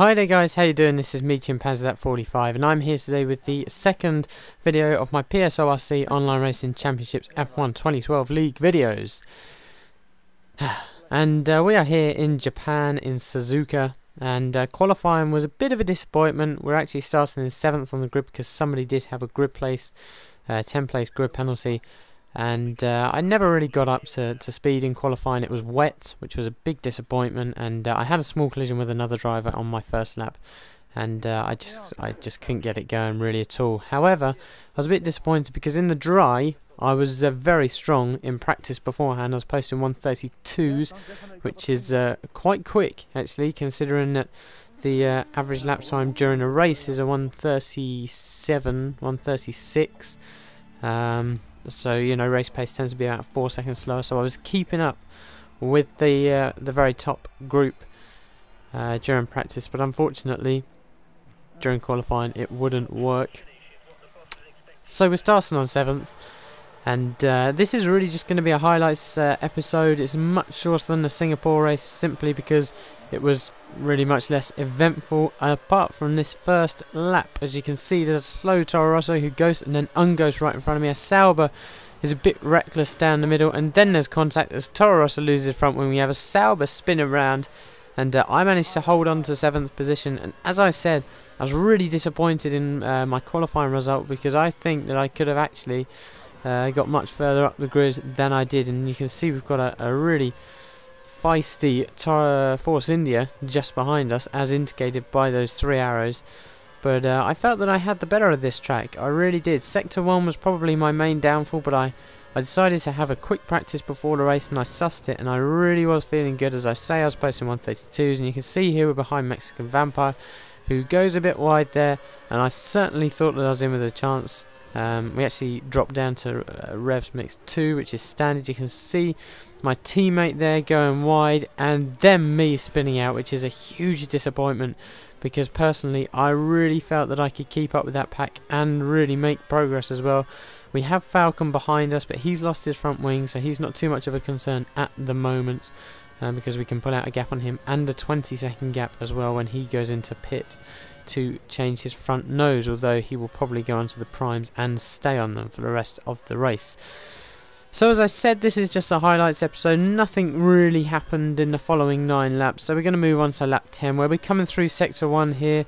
Hi there guys, how you doing? This is me, Chimpanzee45, and I'm here today with the second video of my PSORC Online Racing Championships F1 2012 League videos. And we are here in Japan, in Suzuka, and qualifying was a bit of a disappointment. We're actually starting in 7th on the grid because somebody did have a grid place, 10 place grid penalty. And I never really got up to speed in qualifying. It was wet, which was a big disappointment, and I had a small collision with another driver on my first lap, and I just couldn't get it going really at all. However, I was a bit disappointed because in the dry I was very strong in practice beforehand. I was posting 132s, which is quite quick actually, considering that the average lap time during a race is a 137, 136. So, you know, race pace tends to be about 4 seconds slower, so I was keeping up with the very top group during practice, but unfortunately during qualifying it wouldn't work. So we're starting on 7th, and this is really just going to be a highlights episode. It's much shorter than the Singapore race simply because it was really much less eventful apart from this first lap. As you can see, there's a slow Toro Rosso who goes and then ungoes right in front of me. A Sauber is a bit reckless down the middle, and then there's contact as Toro Rosso loses the front wing. We have a Sauber spin around, and I managed to hold on to 7th position. And as I said, I was really disappointed in my qualifying result because I think that I could have actually got much further up the grid than I did. And you can see we've got a really feisty Force India just behind us, as indicated by those 3 arrows. But I felt that I had the better of this track. I really did. Sector 1 was probably my main downfall, but I decided to have a quick practice before the race and I sussed it, and I really was feeling good. As I say, I was posting 132s, and you can see here we're behind Mexican Vampire, who goes a bit wide there, and I certainly thought that I was in with a chance. We actually dropped down to Revs Mix 2, which is standard. You can see my teammate there going wide, and then me spinning out, which is a huge disappointment because personally I really felt that I could keep up with that pack and really make progress as well. We have Falcon behind us, but he's lost his front wing, so he's not too much of a concern at the moment because we can pull out a gap on him, and a 20-second gap as well when he goes into pit to change his front nose, although he will probably go onto the primes and stay on them for the rest of the race. So as I said, this is just a highlights episode. Nothing really happened in the following 9 laps, so we're going to move on to lap 10 where we're coming through sector 1 here,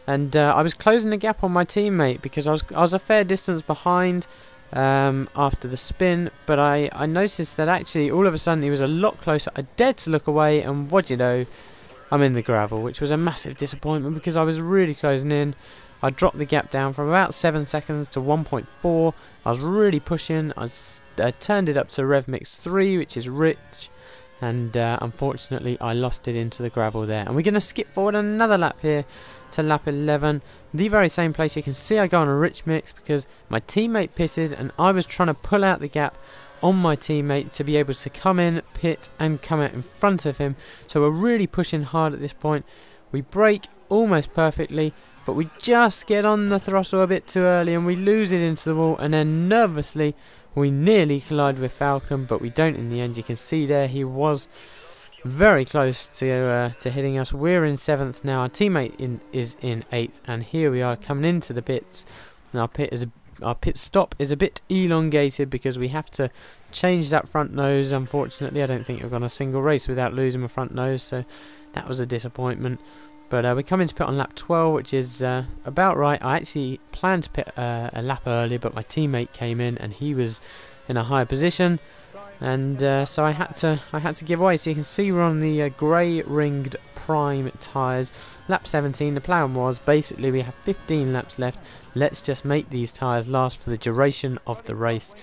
and I was closing the gap on my teammate because I was a fair distance behind after the spin, but I noticed that actually all of a sudden he was a lot closer. I dared to look away, and what do you know, I'm in the gravel, which was a massive disappointment because I was really closing in. I dropped the gap down from about 7 seconds to 1.4. I was really pushing. I turned it up to Rev Mix 3, which is rich, and unfortunately I lost it into the gravel there. And we're going to skip forward another lap here to lap 11. The very same place. You can see I go on a rich mix because my teammate pitted and I was trying to pull out the gap on my teammate to be able to come in, pit, and come out in front of him. So we're really pushing hard at this point. We brake almost perfectly, but we just get on the throttle a bit too early and we lose it into the wall, and then nervously we nearly collide with Falcon, but we don't in the end. You can see there he was very close to hitting us. We're in 7th now, our teammate is in 8th, and here we are coming into the pits. Now our pit stop is a bit elongated because we have to change that front nose. Unfortunately, I don't think we've gone a single race without losing my front nose, so that was a disappointment. But we come into pit on lap 12, which is about right. I actually planned to pit a lap earlier, but my teammate came in and he was in a higher position, and so I had to give way. So you can see we're on the grey ringed prime tyres. Lap 17. The plan was basically we have 15 laps left. Let's just make these tyres last for the duration of the race.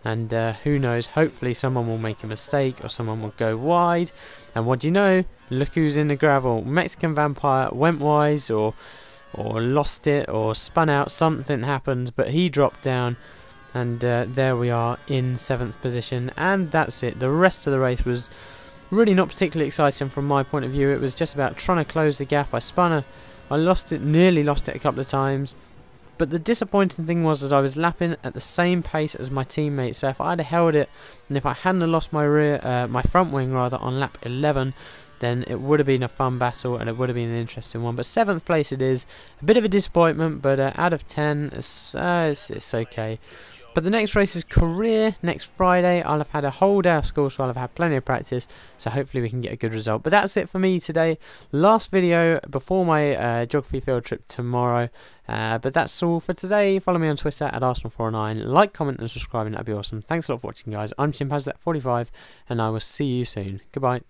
And who knows, hopefully someone will make a mistake or someone will go wide. And what do you know? Look who's in the gravel. Mexican Vampire went wise or lost it or spun out. Something happened, but he dropped down. And there we are in 7th position. And that's it. The rest of the race was really not particularly exciting from my point of view. It was just about trying to close the gap. I lost it, nearly lost it a couple of times. But the disappointing thing was that I was lapping at the same pace as my teammate. So if I had held it, and if I hadn't lost my front wing rather on lap 11, then it would have been a fun battle and it would have been an interesting one. But 7th place it is. A bit of a disappointment, but out of 10, it's okay. But the next race is career next Friday. I'll have had a whole day of school, so I'll have had plenty of practice. So hopefully we can get a good result. But that's it for me today. Last video before my geography field trip tomorrow. But that's all for today. Follow me on Twitter at Arsenal409. Like, comment and subscribe, and that'd be awesome. Thanks a lot for watching, guys. I'm Chimpaz45, and I will see you soon. Goodbye.